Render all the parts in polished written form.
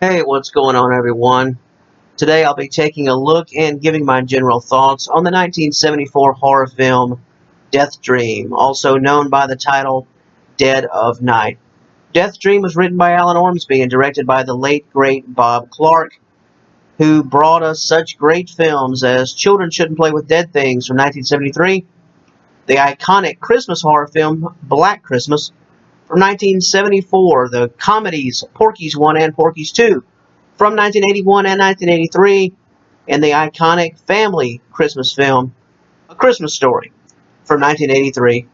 Hey, what's going on, everyone? Today I'll be taking a look and giving my general thoughts on the 1974 horror film Deathdream, also known by the title Dead of Night. Deathdream was written by Alan Ormsby and directed by the late, great Bob Clark, who brought us such great films as Children Shouldn't Play with Dead Things from 1973, the iconic Christmas horror film Black Christmas from 1974, the comedies Porky's 1 and Porky's 2 from 1981 and 1983, and the iconic family Christmas film A Christmas Story from 1983.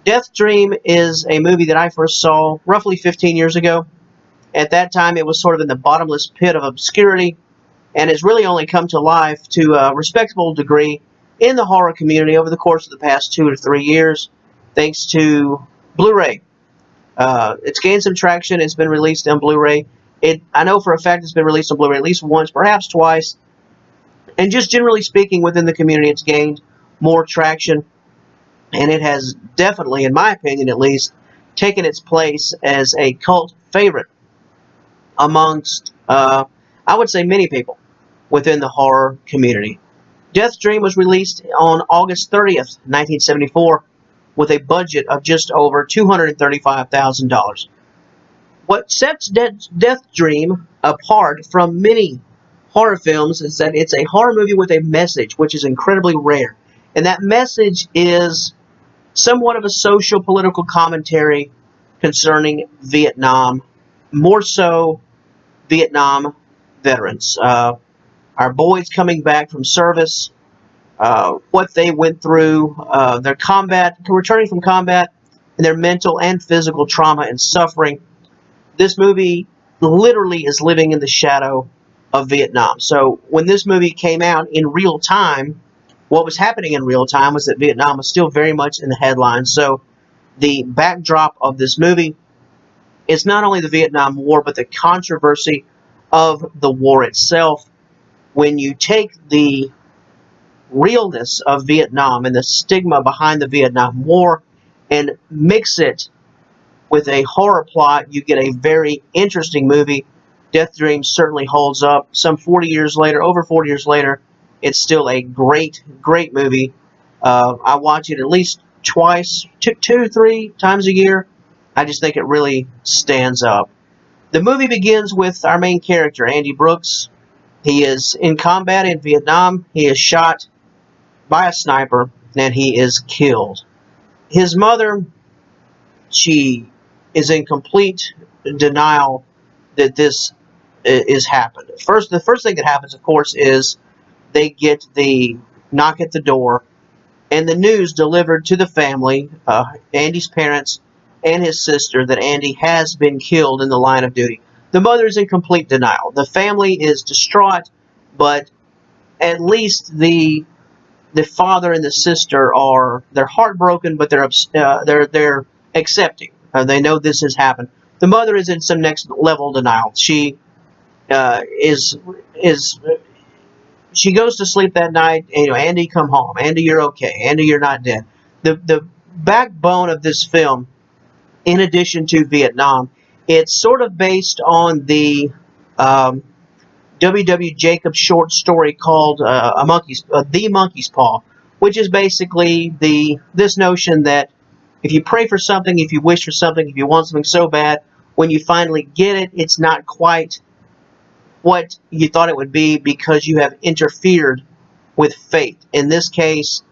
Deathdream is a movie that I first saw roughly 15 years ago. At that time, it was sort of in the bottomless pit of obscurity, and has really only come to life to a respectable degree in the horror community over the course of the past 2 to 3 years, thanks to Blu-ray. It's gained some traction. It's been released on Blu-ray. I know for a fact it's been released on Blu-ray at least once, perhaps twice. And just generally speaking, within the community, it's gained more traction. And it has definitely, in my opinion at least, taken its place as a cult favorite amongst, I would say, many people within the horror community. Deathdream was released on August 30th, 1974, with a budget of just over $235,000. What sets Deathdream apart from many horror films is that it's a horror movie with a message, which is incredibly rare. And that message is somewhat of a social political commentary concerning Vietnam, more so Vietnam veterans. Our boys coming back from service, what they went through, their combat, returning from combat, and their mental and physical trauma and suffering. This movie literally is living in the shadow of Vietnam. So when this movie came out in real time, what was happening in real time was that Vietnam was still very much in the headlines. So the backdrop of this movie is not only the Vietnam War, but the controversy of the war itself. When you take the realness of Vietnam and the stigma behind the Vietnam War and mix it with a horror plot, you get a very interesting movie. Deathdream certainly holds up. Some 40 years later, over 40 years later, it's still a great, great movie. I watch it at least twice, two, 3 times a year. I just think it really stands up. The movie begins with our main character, Andy Brooks. He is in combat in Vietnam. He is shot by a sniper, and he is killed. His mother, she is in complete denial that this is happened. The first thing that happens, of course, is they get the knock at the door, and the news delivered to the family, Andy's parents and his sister, that Andy has been killed in the line of duty. The mother is in complete denial. The family is distraught, but at least the father and the sister they're heartbroken, but they're accepting. They know this has happened. The mother is in some next level denial. She she goes to sleep that night. And, Andy, come home. Andy, you're okay. Andy, you're not dead. The backbone of this film, in addition to Vietnam, it's sort of based on the W. Jacobs short story called The Monkey's Paw, which is basically this notion that if you pray for something, if you wish for something, if you want something so bad, when you finally get it, it's not quite what you thought it would be because you have interfered with fate. In this case,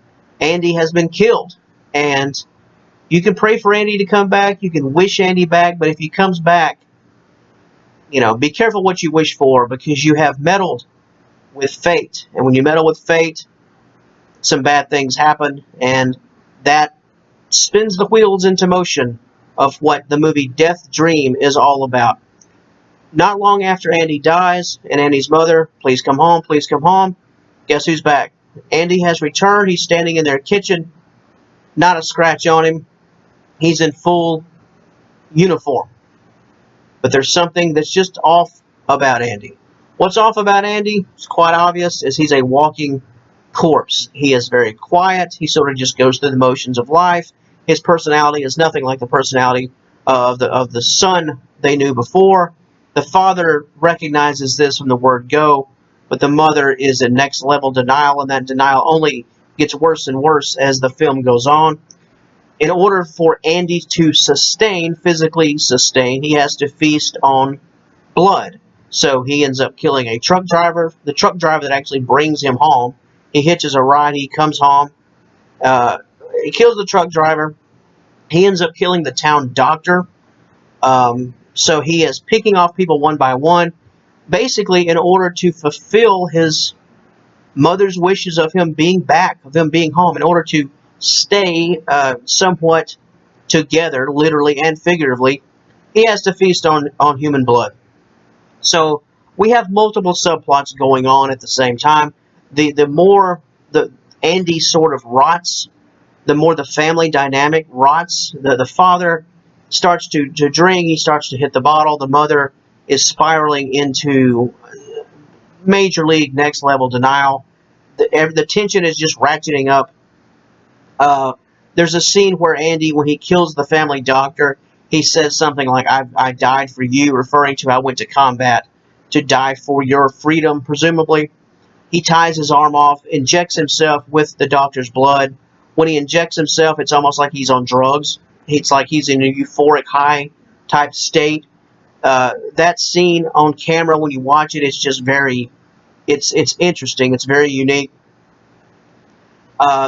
Andy has been killed, and you can pray for Andy to come back, you can wish Andy back, but if he comes back, be careful what you wish for, because you have meddled with fate. And when you meddle with fate, some bad things happen, and that spins the wheels into motion of what the movie Deathdream is all about. Not long after Andy dies, and Andy's mother, please come home, guess who's back? Andy has returned. He's standing in their kitchen, not a scratch on him. He's in full uniform. But there's something that's just off about Andy. What's off about Andy? It's quite obvious, is he's a walking corpse. He is very quiet. He sort of just goes through the motions of life. His personality is nothing like the personality of the son they knew before. The father recognizes this from the word go, but the mother is in next level denial, and that denial only gets worse and worse as the film goes on. In order for Andy to physically sustain, he has to feast on blood. So he ends up killing a truck driver, the truck driver that actually brings him home. He hitches a ride, he comes home, he kills the truck driver. He ends up killing the town doctor. So he is picking off people one by one, basically in order to fulfill his mother's wishes of him being back, of him being home, in order to stay somewhat together, literally and figuratively. He has to feast on human blood. So we have multiple subplots going on at the same time. The more the Andy sort of rots, the more the family dynamic rots. The father starts to drink, he starts to hit the bottle. The mother is spiraling into major league next level denial. The tension is just ratcheting up. There's a scene where Andy, when he kills the family doctor, he says something like, I died for you, referring to I went to combat to die for your freedom, presumably. He ties his arm off, injects himself with the doctor's blood. When he injects himself, it's almost like he's on drugs. It's like he's in a euphoric high type state. That scene on camera, when you watch it, it's just very, it's interesting. It's very unique.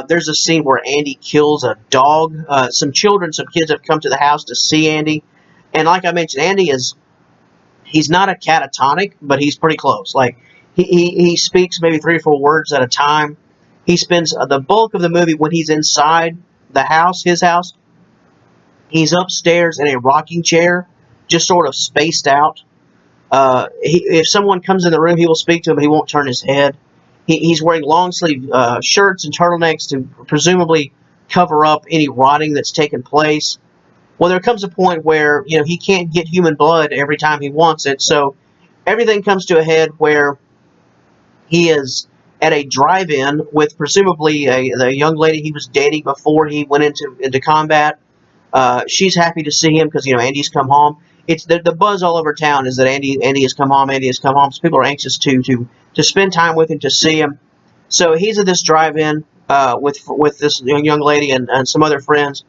There's a scene where Andy kills a dog. Some kids have come to the house to see Andy. And like I mentioned, Andy he's not a catatonic, but he's pretty close. Like, he speaks maybe 3 or 4 words at a time. He spends the bulk of the movie when he's inside the house, his house. He's upstairs in a rocking chair, just sort of spaced out. If someone comes in the room, he will speak to him, but he won't turn his head. He's wearing long-sleeve shirts and turtlenecks to presumably cover up any rotting that's taken place. Well, there comes a point where, he can't get human blood every time he wants it, so everything comes to a head where he is at a drive-in with presumably the young lady he was dating before he went into combat. She's happy to see him because, Andy's come home. It's the buzz all over town is that Andy has come home, Andy has come home. So people are anxious to spend time with him, to see him. So he's at this drive-in with this young lady and some other friends.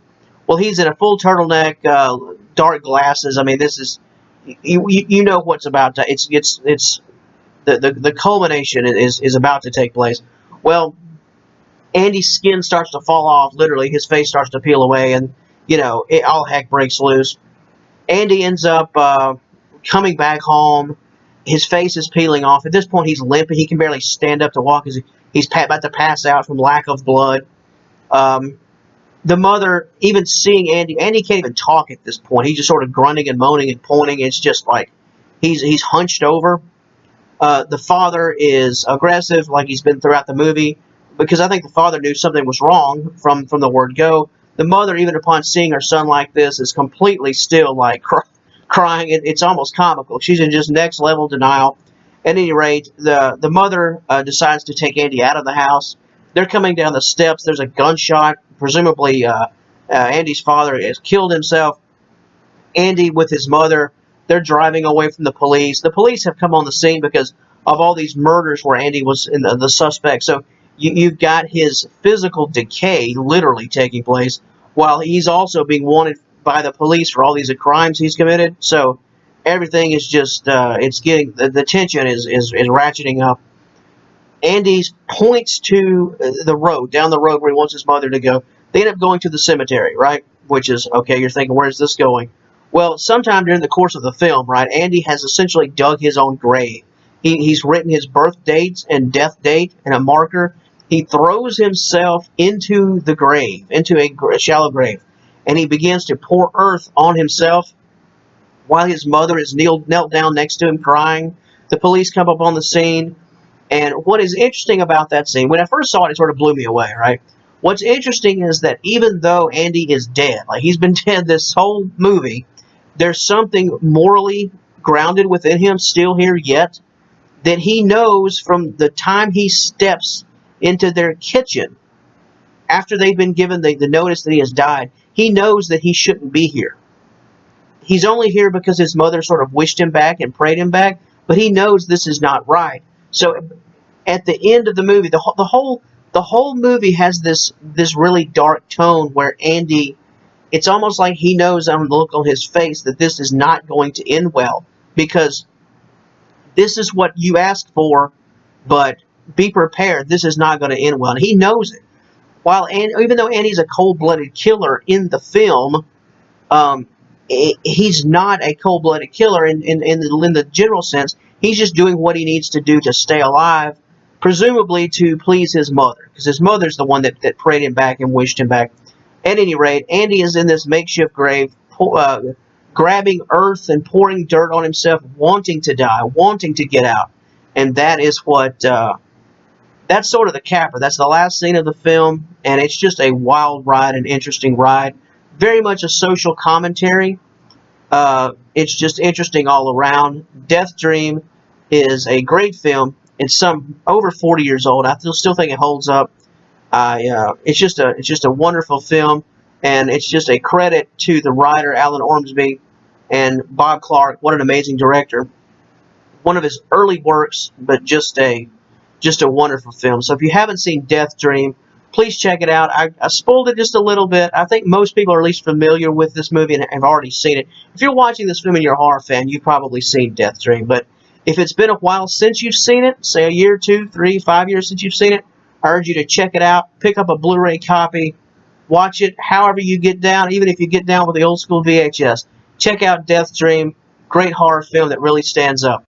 Well, he's in a full turtleneck, dark glasses. I mean, this is you know what's about to. It's the culmination is about to take place. Well, Andy's skin starts to fall off. Literally, his face starts to peel away, and all heck breaks loose. Andy ends up coming back home. His face is peeling off. At this point, he's limping. He can barely stand up to walk. He's about to pass out from lack of blood. The mother, even seeing Andy can't even talk at this point. He's just sort of grunting and moaning and pointing. It's just like he's hunched over. The father is aggressive, like he's been throughout the movie, because I think the father knew something was wrong from the word go. The mother, even upon seeing her son like this, is completely still like crying. It's almost comical. She's in just next level denial. At any rate, the mother decides to take Andy out of the house. They're coming down the steps. There's a gunshot. Presumably, Andy's father has killed himself. Andy with his mother, they're driving away from the police. The police have come on the scene because of all these murders where Andy was in the suspect. So you've got his physical decay literally taking place, while he's also being wanted by the police for all these crimes he's committed. So everything is just, it's getting, the tension is ratcheting up. Andy points to the road, down the road where he wants his mother to go. They end up going to the cemetery, right? Which is, okay, you're thinking, where's this going? Well, sometime during the course of the film, right, Andy has essentially dug his own grave. He's written his birth dates and death date and a marker. He throws himself into the grave, into a shallow grave, and he begins to pour earth on himself while his mother is knelt down next to him crying. The police come up on the scene. And what is interesting about that scene, when I first saw it, it sort of blew me away, right? What's interesting is that even though Andy is dead, like he's been dead this whole movie, there's something morally grounded within him still here yet, that he knows from the time he steps into their kitchen, after they've been given the notice that he has died, he knows that he shouldn't be here. he's only here because his mother sort of wished him back and prayed him back, but he knows this is not right. So at the end of the movie, the whole movie has this really dark tone where Andy, it's almost like he knows on the look on his face that this is not going to end well, because this is what you asked for, but be prepared, this is not going to end well. And he knows it. Even though Andy's a cold-blooded killer in the film, he's not a cold-blooded killer in the general sense. He's just doing what he needs to do to stay alive, presumably to please his mother, because his mother's the one that prayed him back and wished him back. At any rate, Andy is in this makeshift grave, grabbing earth and pouring dirt on himself, wanting to die, wanting to get out. And that is what, that's sort of the capper. That's the last scene of the film, and it's just a wild ride, an interesting ride. Very much a social commentary. It's just interesting all around. Deathdream is a great film. It's over 40 years old. I still think it holds up. It's just a wonderful film, and it's just a credit to the writer Alan Ormsby and Bob Clark. What an amazing director! One of his early works, but just a wonderful film. So if you haven't seen Deathdream, please check it out. I spoiled it just a little bit. I think most people are at least familiar with this movie and have already seen it. If you're watching this film and you're a horror fan, you've probably seen Deathdream. But if it's been a while since you've seen it, say a year, 2, 3, 5 years since you've seen it, I urge you to check it out. Pick up a Blu-ray copy. Watch it however you get down, even if you get down with the old school VHS. Check out Deathdream. Great horror film that really stands up.